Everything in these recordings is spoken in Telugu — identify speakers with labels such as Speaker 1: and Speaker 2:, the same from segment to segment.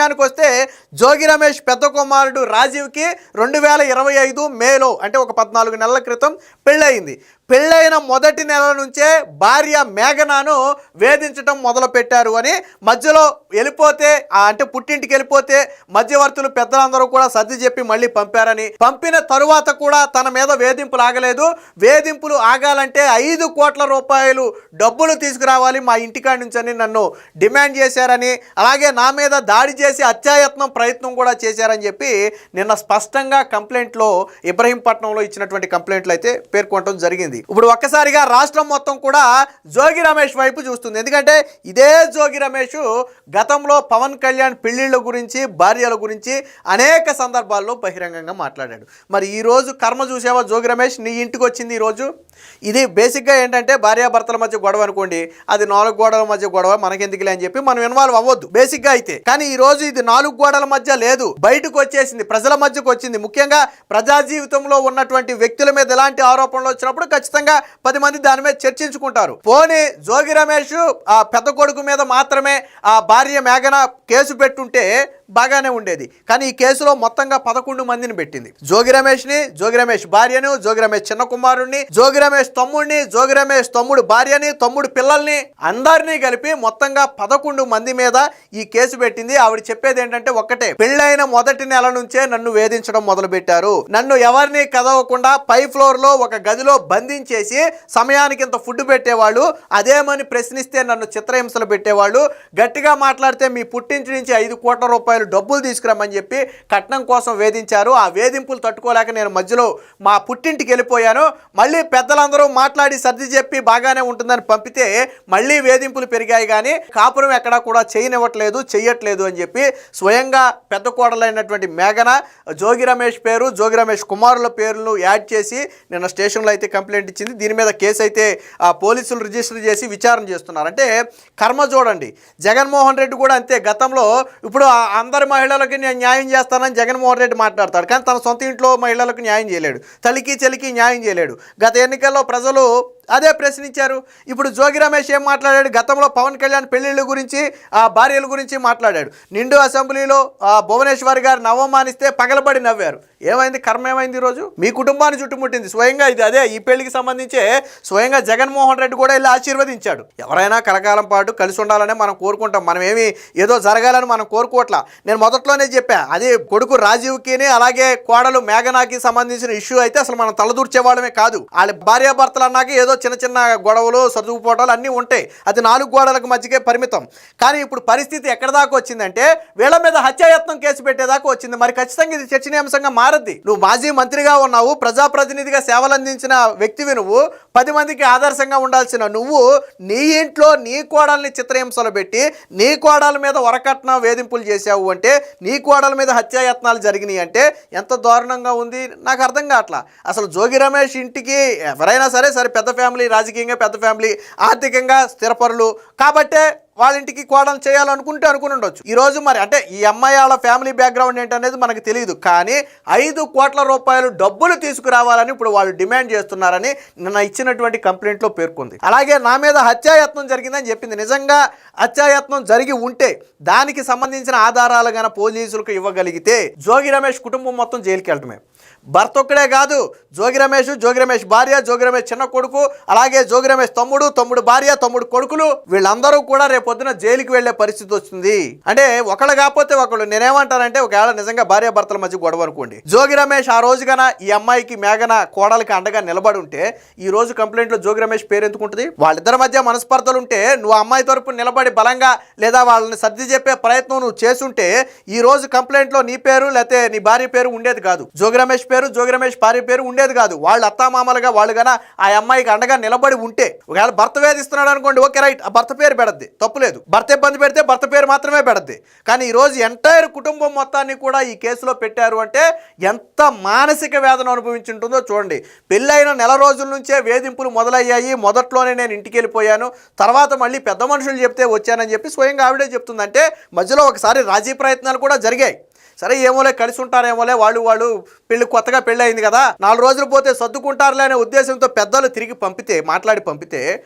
Speaker 1: విషయానికి వస్తే జోగి రమేష్ పెద్ద కుమారుడు రాజీవ్కి 2025 మేలో అంటే ఒక 14 నెలల క్రితం పెళ్ళయింది. పెళ్ళైన మొదటి నెల నుంచే భార్య మేఘనాను వేధించడం మొదలుపెట్టారు అని, మధ్యలో వెళ్ళిపోతే అంటే పుట్టింటికి వెళ్ళిపోతే మధ్యవర్తులు పెద్దలందరూ కూడా సర్ది చెప్పి మళ్ళీ పంపారని, పంపిన తరువాత కూడా తన మీద వేధింపులు ఆగలేదు. వేధింపులు ఆగాలంటే 5 కోట్ల రూపాయలు డబ్బులు తీసుకురావాలి మా ఇంటికాడి నుంచి అని నన్ను డిమాండ్ చేశారని, అలాగే నా మీద దాడి చేసి హత్యాయత్నం ప్రయత్నం కూడా చేశారని చెప్పి నిన్న స్పష్టంగా కంప్లైంట్లో ఇబ్రహీంపట్నంలో ఇచ్చినటువంటి కంప్లైంట్లు అయితే పేర్కొనడం జరిగింది. ఇప్పుడు ఒక్కసారిగా రాష్ట్రం మొత్తం కూడా జోగి రమేష్ వైపు చూస్తుంది. ఎందుకంటే ఇదే జోగి రమేష్ గతంలో పవన్ కళ్యాణ్ పెళ్లిళ్ళ గురించి, భార్యల గురించి అనేక సందర్భాల్లో బహిరంగంగా మాట్లాడాడు. మరి ఈరోజు కర్మ చూసావా జోగి రమేష్? నీ ఇంటికి వచ్చింది ఈరోజు. ఇది బేసిక్గా ఏంటంటే భార్యాభర్తల మధ్య గొడవ అనుకోండి, అది 4 గోడల మధ్య గొడవ, మనకెందుకులే అని చెప్పి మనం ఇన్వాల్వ్ అవ్వద్దు బేసిక్గా అయితే. కానీ ఈ రోజు ఇది 4 గోడల మధ్య లేదు, బయటకు వచ్చేసింది, ప్రజల మధ్యకు వచ్చింది. ముఖ్యంగా ప్రజా జీవితంలో ఉన్నటువంటి వ్యక్తుల మీద ఎలాంటి ఆరోపణలు వచ్చినప్పుడు ఖచ్చితంగా 10 మంది దాని మీద చర్చించుకుంటారు. పోనీ జోగి రమేష్ ఆ పెద్ద కొడుకు మీద మాత్రమే ఆ భార్య మేఘన కేసు పెట్టుంటే బాగానే ఉండేది. కానీ ఈ కేసులో మొత్తంగా 11 మందిని పెట్టింది. జోగి రమేష్ని, జోగి రమేష్ భార్యను, జోగి రమేష్ చిన్న కుమారుడిని, జోగి రమేష్ తమ్ముడిని, జోగి రమేష్ తమ్ముడు భార్యని, తమ్ముడు పిల్లల్ని అందరినీ కలిపి మొత్తంగా 11 మంది మీద ఈ కేసు పెట్టింది. ఆవిడ చెప్పేది ఏంటంటే ఒక్కటే, పెళ్ళైన మొదటి నెల నుంచే నన్ను వేధించడం మొదలు పెట్టారు. నన్ను ఎవరిని కదవకుండా పై ఫ్లోర్ లో ఒక గదిలో బంధించేసి సమయానికి ఇంత ఫుడ్ పెట్టేవాళ్ళు, అదేమని ప్రశ్నిస్తే నన్ను చిత్రహింసలు పెట్టేవాళ్ళు, గట్టిగా మాట్లాడితే మీ పుట్టింటి నుంచి 5 కోట్ల రూపాయలు డబ్బులు తీసుకురమ్మని చెప్పి కట్నం కోసం వేధించారు. ఆ వేధింపులు తట్టుకోలేక నేను మధ్యలో మా పుట్టింటికి వెళ్ళిపోయాను. మళ్ళీ పెద్దలందరూ మాట్లాడి సర్ది చెప్పి బాగానే ఉంటుందని పంపితే మళ్ళీ వేధింపులు పెరిగాయి, కానీ కాపురం ఎక్కడా కూడా చేయనివ్వట్లేదు, చెయ్యట్లేదు అని చెప్పి స్వయంగా పెద్ద కోడలైనటువంటి మేఘన జోగి రమేష్ పేరు, జోగి రమేష్ కుమారుల పేర్లను యాడ్ చేసి నిన్న స్టేషన్లో అయితే కంప్లైంట్ ఇచ్చింది. దీని మీద కేసు అయితే పోలీసులు రిజిస్టర్ చేసి విచారణ చేస్తున్నారు. అంటే కర్మ చూడండి. జగన్మోహన్ రెడ్డి కూడా అంతే. గతంలో ఇప్పుడు అందరి మహిళలకి నేను న్యాయం చేస్తానని జగన్మోహన్ రెడ్డి మాట్లాడతాడు, కానీ తన సొంత ఇంట్లో మహిళలకు న్యాయం చేయలేడు, తల్లికి చెల్లికి న్యాయం చేయలేడు. గత ఎన్నికల్లో ప్రజలు అదే ప్రశ్నించారు. ఇప్పుడు జోగి రమేష్ ఏం మాట్లాడాడు? గతంలో పవన్ కళ్యాణ్ పెళ్లిళ్ళ గురించి, ఆ భార్యల గురించి మాట్లాడాడు. నిండు అసెంబ్లీలో భువనేశ్వర్ గారిని అవమానిస్తే పగలబడి నవ్వారు. ఏమైంది? కర్మ ఏమైంది? ఈరోజు మీ కుటుంబాన్ని చుట్టుముట్టింది స్వయంగా. ఇది అదే ఈ పెళ్లికి సంబంధించే స్వయంగా జగన్మోహన్ రెడ్డి కూడా వెళ్ళి ఆశీర్వదించాడు. ఎవరైనా కలకాలం పాటు కలిసి ఉండాలనే మనం కోరుకుంటాం, మనం ఏమి ఏదో జరగాలని మనం కోరుకోవట్లా. నేను మొదట్లోనే చెప్పా, అది కొడుకు రాజీవ్కి అలాగే కోడలు మేఘనాకి సంబంధించిన ఇష్యూ అయితే అసలు మనం తలదూర్చేవాళ్ళమే కాదు. వాళ్ళ భార్యాభర్తలు అన్నాక ఏదో చిన్న చిన్న గొడవలు, సర్దుకుపోవటాలు అన్నీ ఉంటాయి. అది 4 గోడలకు మధ్యకే పరిమితం. కానీ ఇప్పుడు పరిస్థితి ఎక్కడ దాకా వచ్చిందంటే వీళ్ళ మీద హత్యాయత్నం కేసు పెట్టేదాకా వచ్చింది. మరి ఖచ్చితంగా ఇది చర్చనీయాంశంగా మారద్ది. నువ్వు మాజీ మంత్రిగా ఉన్నావు, ప్రజాప్రతినిధిగా సేవలందించిన వ్యక్తివి, నువ్వు 10 మందికి ఆదర్శంగా ఉండాల్సిన నువ్వు నీ ఇంట్లో నీ కోడల్ని చిత్రహింసలు పెట్టి నీ కోడల మీద వరకట్న వేధింపులు చేశావు అంటే, నీ కోడల మీద హత్యాయత్నాలు జరిగినాయి అంటే ఎంత దారుణంగా ఉంది. నాకు అర్థం కావట్లా. అసలు జోగి రమేష్ ఇంటికి ఎవరైనా సరే పెద్ద ఫ్యామిలీ, రాజకీయంగా పెద్ద ఫ్యామిలీ, ఆర్థికంగా స్థిరపరులు కాబట్టే వాళ్ళ ఇంటికి కోడలు చేయాలనుకుంటే అనుకుని ఉండొచ్చు. ఈరోజు మరి అంటే ఈ అమ్మాయి వాళ్ళ ఫ్యామిలీ బ్యాక్గ్రౌండ్ ఏంటనేది మనకు తెలియదు, కానీ 5 కోట్ల రూపాయలు డబ్బులు తీసుకురావాలని ఇప్పుడు వాళ్ళు డిమాండ్ చేస్తున్నారని నిన్న ఇచ్చినటువంటి కంప్లైంట్లో పేర్కొంది. అలాగే నా మీద హత్యాయత్నం జరిగిందని చెప్పింది. నిజంగా హత్యాయత్నం జరిగి ఉంటే దానికి సంబంధించిన ఆధారాలు గాన పోలీసులకు ఇవ్వగలిగితే జోగి రమేష్ కుటుంబం మొత్తం జైలుకి వెళ్ళటమే. భర్త ఒక్కడే కాదు, జోగి రమేష్ భార్య, జోగి రమేష్ చిన్న కొడుకు, అలాగే జోగి రమేష్ తమ్ముడు భార్య, తమ్ముడు కొడుకులు, వీళ్ళందరూ కూడా రేపొద్దున జైలుకి వెళ్లే పరిస్థితి వస్తుంది. అంటే ఒకళ్ళు కాకపోతే ఒకళ్ళు. నేనేమంటానంటే ఒకవేళ నిజంగా భార్య భర్తల మధ్య గొడవ అనుకోండి, జోగి రమేష్ ఆ రోజు గన ఈ అమ్మాయికి మేఘన కోడలికి అండగా నిలబడి ఉంటే ఈ రోజు కంప్లైంట్ లో జోగి రమేష్ పేరు ఎందుకుంటుంది? వాళ్ళిద్దరి మధ్య మనస్పర్ధలు ఉంటే నువ్వు అమ్మాయి తరపు నిలబడి బలంగా లేదా వాళ్ళని సర్ది చెప్పే ప్రయత్నం నువ్వు చేస్తుంటే ఈ రోజు కంప్లైంట్ లో నీ పేరు లేకపోతే నీ భార్య పేరు ఉండేది కాదు, జోగి రమేష్ పేరు, జోగి రమేష్ భార్య పేరు ఉండేది కాదు. వాళ్ళు అత్తామామలుగా వాళ్ళు గన ఆ అమ్మాయికి అండగా నిలబడి ఉంటే, ఒకవేళ భర్త వేధిస్తున్నాడు అనుకోండి, ఓకే రైట్, ఆ భర్త పేరు పెడద్ది, తప్పులేదు. భర్త ఇబ్బంది పెడితే భర్త పేరు మాత్రమే పెడద్ది. కానీ ఈరోజు ఎంటైర్ కుటుంబం మొత్తాన్ని కూడా ఈ కేసులో పెట్టారు అంటే ఎంత మానసిక వేదన అనుభవించి ఉంటుందో చూడండి. పెళ్ళైన నెల రోజుల నుంచే వేధింపులు మొదలయ్యాయి. మొదట్లోనే నేను ఇంటికి వెళ్ళిపోయాను, తర్వాత మళ్ళీ పెద్ద మనుషులు చెప్తే వచ్చానని చెప్పి స్వయంగా ఆవిడే చెప్తుందంటే మధ్యలో ఒకసారి రాజీ ప్రయత్నాలు కూడా జరిగాయి. సరే ఏమోలే కలిసి ఉంటారేమోలే, వాళ్ళు పెళ్లి కొత్తగా పెళ్లి అయింది కదా 4 రోజులు పోతే సర్దుకుంటారులే అనే ఉద్దేశంతో పెద్దలు తిరిగి మాట్లాడి పంపితే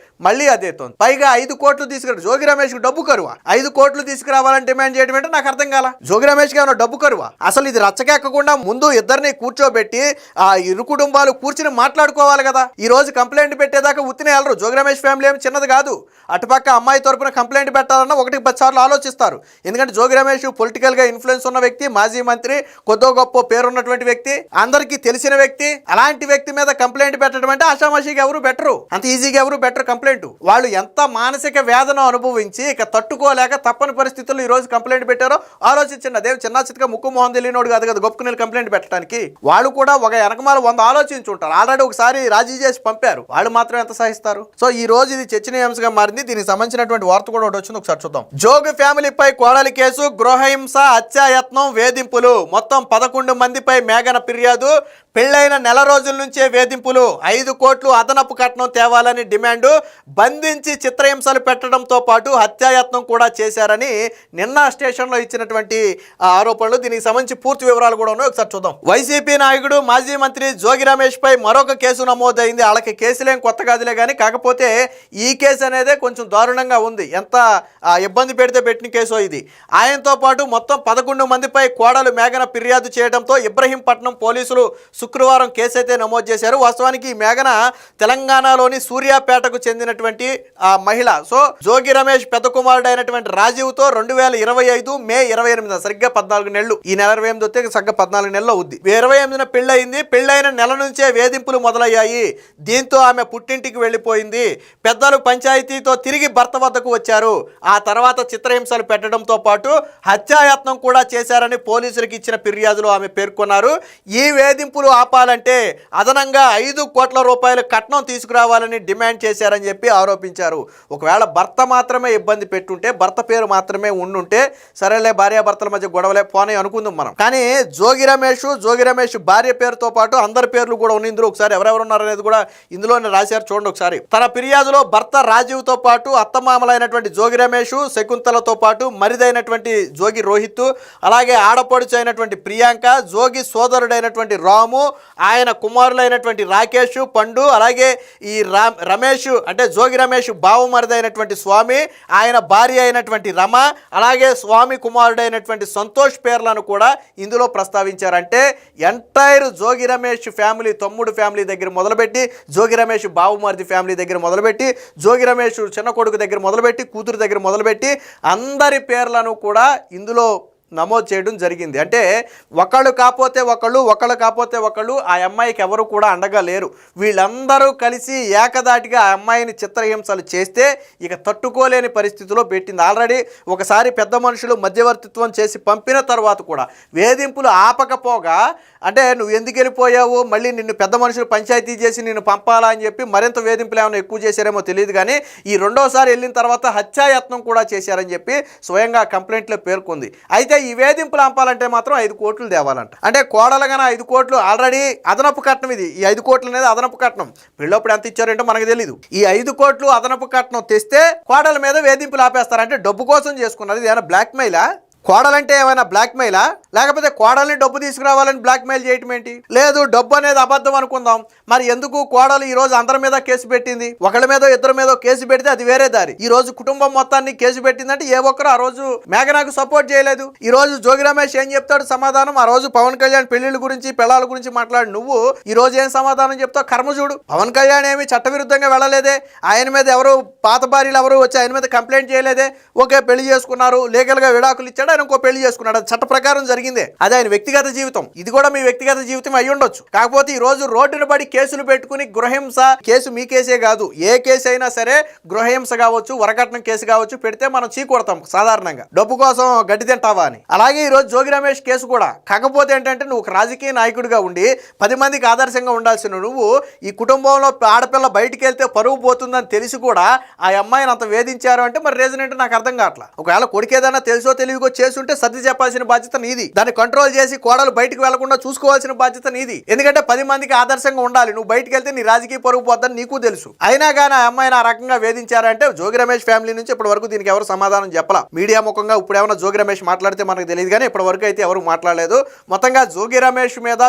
Speaker 1: మళ్ళీ అదే తోంది. పైగా 5 కోట్లు తీసుకురా, జోగి రమేష్ డబ్బు కరువా? 5 కోట్లు తీసుకురావాలని డిమాండ్ చేయడం అంటే నాకు అర్థం కాల. జోగి రమేష్ ఏమైనా డబ్బు కరువా? అసలు ఇది రచ్చకెక్కకుండా ముందు ఇద్దరిని కూర్చోబెట్టి ఆ ఇరు కుటుంబాలు కూర్చుని మాట్లాడుకోవాలి కదా. ఈ రోజు కంప్లైంట్ పెట్టేదాకా ఉత్తినే వెళ్ళరు. జోగి రమేష్ ఫ్యామిలీ ఏమి చిన్నది కాదు. అటుపక్క అమ్మాయి తరపున కంప్లైంట్ పెట్టాలన్నా 1-10 సార్లు ఆలోచిస్తారు. ఎందుకంటే జోగి రమేష్ పొలిటికల్ గా ఇన్ఫ్లుయెన్స్ ఉన్న వ్యక్తి, మాజీ మంత్రి, కొద్దో గొప్ప పేరున్నటువంటి వ్యక్తి, అందరికీ తెలిసిన వ్యక్తి. అలాంటి వ్యక్తి మీద కంప్లైంట్ పెట్టడం అంటే ఆషామాషిగా ఎవరు బెటరు, అంత ఈజీగా ఎవరు బెటర్ కంప్లైంట్. వాళ్ళు ఎంత మానసిక వేదన అనుభవించి ఇక తట్టుకోలేక తప్పని పరిస్థితుల్లో ఈ రోజు కంప్లైంట్ పెట్టారో ఆలోచించండి. అదే చిన్న చిత్తగా ముక్కు మొహం తెలియనోడు కాదు కదా గొప్పకుని కంప్లైంట్ పెట్టడానికి. వాళ్ళు కూడా ఒక వెనకమాల 100 ఆలోచించుంటారు. ఆల్రెడీ ఒకసారి రాజీ చేసి పంపారు. వాళ్ళు మాత్రం ఎంత సహిస్తారు? సో ఈ రోజు ఇది చర్చనీయాంశంగా మారింది. దీనికి సంబంధించినటువంటి వార్త కూడా ఒకటి వచ్చింది, ఒకసారి చూద్దాం. జోగి ఫ్యామిలీపై కోడలి కేసు, గృహహింస, హత్యాయత్నం, వేధింపులు, మొత్తం 11 మందిపై మేఘన ఫిర్యాదు. పెళ్లైన నెల రోజుల నుంచే వేధింపులు, 5 కోట్లు అదనపు కట్నం తేవాలని డిమాండు, బంధించి చిత్రహింసలు పెట్టడంతో పాటు హత్యాయత్నం కూడా చేశారని నిన్న స్టేషన్లో ఇచ్చినటువంటి ఆరోపణలు. దీనికి సంబంధించి పూర్తి వివరాలు కూడా ఉన్నాయి, ఒకసారి చూద్దాం. వైసీపీ నాయకుడు మాజీ మంత్రి జోగి రమేష్ పై మరొక కేసు నమోదైంది. వాళ్ళకి కేసులేం కొత్త కాదులే కానీ, కాకపోతే ఈ కేసు అనేదే కొంచెం దారుణంగా ఉంది. ఎంత ఇబ్బంది పెడితే పెట్టిన కేసు ఇది. ఆయనతో పాటు మొత్తం 11 మందిపై కోడలు మేఘన ఫిర్యాదు చేయడంతో ఇబ్రహీంపట్నం పోలీసులు శుక్రవారం కేసు అయితే నమోదు చేశారు. వాస్తవానికి ఈ మేఘన తెలంగాణలోని సూర్యాపేటకు చెందినటువంటి మహిళ. సో జోగి రమేష్ పెద్ద కుమారుడు అయినటువంటి రాజీవ్తో 2025 మే 28 సరిగ్గా 14 నెలలు. ఈ నెల 28 వస్తే సరిగ్గా 14 నెలలు అవుద్ది. 28న పెళ్ళయింది. పెళ్ళైన నెల నుంచే వేధింపులు మొదలయ్యాయి. దీంతో ఆమె పుట్టింటికి వెళ్ళిపోయింది. పెద్దలు పంచాయతీతో తిరిగి భర్త వద్దకు వచ్చారు. ఆ తర్వాత చిత్రహింసలు పెట్టడంతో పాటు హత్యాయత్నం కూడా చేశారని పోలీసులకు ఇచ్చిన ఫిర్యాదులో ఆమె పేర్కొన్నారు. ఈ వేధింపులు ఆపాలంటే అదనంగా 5 కోట్ల రూపాయల కట్నం తీసుకురావాలని డిమాండ్ చేశారని చెప్పి ఆరోపించారు. ఒకవేళ భర్త మాత్రమే ఇబ్బంది పెట్టుంటే, భర్త పేరు మాత్రమే ఉండుంటే సరేలే, భార్యాభర్తల మధ్య గొడవలే పోనీ అనుకుందాం మనం. కానీ జోగి రమేష్ భార్య పేరుతో పాటు అందరి పేర్లు కూడా ఉన్నాయి ఇందులో. ఒకసారి ఎవరెవరు ఉన్నారనేది కూడా ఇందులోనే రాశారు, చూడండి ఒకసారి. తన ఫిర్యాదులో భర్త రాజీవ్తో పాటు అత్తమామలైనటువంటి జోగి రమేష్, శకుంతలతో పాటు మరిదైనటువంటి జోగి రోహిత్, అలాగే ఆడపడుచు అయినటువంటి ప్రియాంక, జోగి సోదరుడైనటువంటి రాము, ఆయన కుమారులైనటువంటి రాకేష్, పండు, అలాగే ఈ రమేష్ అంటే జోగి రమేష్ బావమరిదైనటువంటి స్వామి, ఆయన భార్య అయినటువంటి రమ, అలాగే స్వామి కుమారుడైనటువంటి సంతోష్ పేర్లను కూడా ఇందులో ప్రస్తావించారంటే ఎంటైర్ జోగి రమేష్ ఫ్యామిలీ, తమ్ముడు ఫ్యామిలీ దగ్గర మొదలుపెట్టి, జోగి రమేష్ బావమరిది ఫ్యామిలీ దగ్గర మొదలుపెట్టి, జోగి రమేష్ చిన్న కొడుకు దగ్గర మొదలుపెట్టి, కూతురు దగ్గర మొదలుపెట్టి అందరి పేర్లను కూడా ఇందులో నమోదు చేయడం జరిగింది. అంటే ఒకళ్ళు కాకపోతే ఒకళ్ళు ఆ అమ్మాయికి ఎవరు కూడా అండగా లేరు. వీళ్ళందరూ కలిసి ఏకదాటిగా ఆ అమ్మాయిని చిత్రహింసలు చేస్తే ఇక తట్టుకోలేని పరిస్థితిలో పెట్టింది. ఆల్రెడీ ఒకసారి పెద్ద మనుషులు మధ్యవర్తిత్వం చేసి పంపిన తర్వాత కూడా వేధింపులు ఆపకపోగా, అంటే నువ్వు ఎందుకు వెళ్ళిపోయావు, మళ్ళీ నిన్ను పెద్ద మనుషులు పంచాయతీ చేసి నిన్ను పంపాలా అని చెప్పి మరింత వేధింపులు ఏమైనా ఎక్కువ చేశారేమో తెలియదు. కానీ ఈ రెండోసారి వెళ్ళిన తర్వాత హత్యాయత్నం కూడా చేశారని చెప్పి స్వయంగా కంప్లైంట్లో పేర్కొంది. అయితే ఈ వేధింపులు ఆపాలంటే మాత్రం 5 కోట్లు తేవాలంట. అంటే కోడలుగానే 5 కోట్లు ఆల్రెడీ అదనపు కట్నం. ఇది ఈ 5 కోట్లు అనేది అదనపు కట్నం. పెళ్ళప్పుడు ఎంత ఇచ్చారంటే మనకు తెలియదు. ఈ 5 కోట్లు అదనపు కట్నం తెస్తే కోడల మీద వేధింపులు ఆపేస్తారంటే డబ్బు కోసం చేసుకున్నది. ఏమైనా బ్లాక్ మెయిలా? కోడలంటే ఏమైనా బ్లాక్ మెయిలా? లేకపోతే కోడల్ని డబ్బు తీసుకురావాలని బ్లాక్ మెయిల్ చేయటం ఏంటి? లేదు, డబ్బు అనేది అబద్ధం అనుకుందాం. మరి ఎందుకు కోడలు ఈ రోజు అందరి మీద కేసు పెట్టింది? ఒకళ్ళ మీద ఇద్దరి మీద కేసు పెడితే అది వేరే దారి. ఈ రోజు కుటుంబం మొత్తాన్ని కేసు పెట్టిందంటే ఏ ఒక్కరు ఆ రోజు మేఘనాకు సపోర్ట్ చేయలేదు. ఈ రోజు జోగి రమేష్ ఏం చెప్తాడు సమాధానం? ఆ రోజు పవన్ కళ్యాణ్ పెళ్లిళ్ళ గురించి, పెళ్ళాల గురించి మాట్లాడు నువ్వు ఈ రోజు ఏం సమాధానం చెప్తావు? కర్మ చూడు. పవన్ కళ్యాణ్ ఏమి చట్టవిరుద్ధంగా వెళ్ళలేదే. ఆయన మీద ఎవరు పాత భార్యలు ఎవరు వచ్చి ఆయన మీద కంప్లైంట్ చేయలేదే. ఓకే, పెళ్లి చేసుకున్నారు, లీగల్ గా విడాకులు ఇచ్చాడు, ఆయన ఇంకో పెళ్లి చేసుకున్నాడు. అది చట్ట ప్రకారం జరిగిందే. అది ఆయన వ్యక్తిగత జీవితం. ఇది కూడా మీ వ్యక్తిగత జీవితం అయి ఉండొచ్చు. కాకపోతే ఈ రోజు రోడ్డును పడి కేసులు పెట్టుకుని గృహహింస కేసు, మీ కేసే కాదు ఏ కేసు అయినా సరే, గృహహింస కావచ్చు, వరకట్నం కేసు కావచ్చు, పెడితే మనం చీకొడతాం సాధారణంగా, డబ్బు కోసం గడ్డి తింటావా అని. అలాగే ఈ రోజు జోగి రమేష్ కేసు కూడా. కాకపోతే ఏంటంటే నువ్వు ఒక రాజకీయ నాయకుడిగా ఉండి 10 మందికి ఆదర్శంగా ఉండాల్సిన నువ్వు ఈ కుటుంబంలో ఆడపిల్ల బయటికి వెళ్తే పరువు పోతుందని తెలిసి కూడా ఆ అమ్మాయిని అంత వేధించారు అంటే మరి రీజన్ ఏంటో నాకు అర్థం కావట్లా. ఒకవేళ కొడుకు ఏదైనా తెలుసో తెలివికో చేసుంటే సర్ది చెప్పాల్సిన బాధ్యత నీది. దాన్ని కంట్రోల్ చేసి కోడలు బయటకు వెళ్లకుండా చూసుకోవాల్సిన బాధ్యత నీది. ఎందుకంటే 10 మందికి ఆదర్శంగా ఉండాలి. నువ్వు బయటకు వెళ్తే నీ రాజకీయ పరుగు పోద్దని నీకు తెలుసు. అయినా కానీ ఆ అమ్మాయిని ఆ రకంగా వేధించారంటే జోగి రమేష్ ఫ్యామిలీ నుంచి ఇప్పటి వరకు దీనికి ఎవరు సమాధానం చెప్పలా. మీడియా ముఖంగా ఇప్పుడు ఏమైనా జోగి రమేష్ మాట్లాడితే మనకు తెలియదు, కానీ ఇప్పటి వరకు అయితే ఎవరు మాట్లాడలేదు. మొత్తంగా జోగి రమేష్ మీద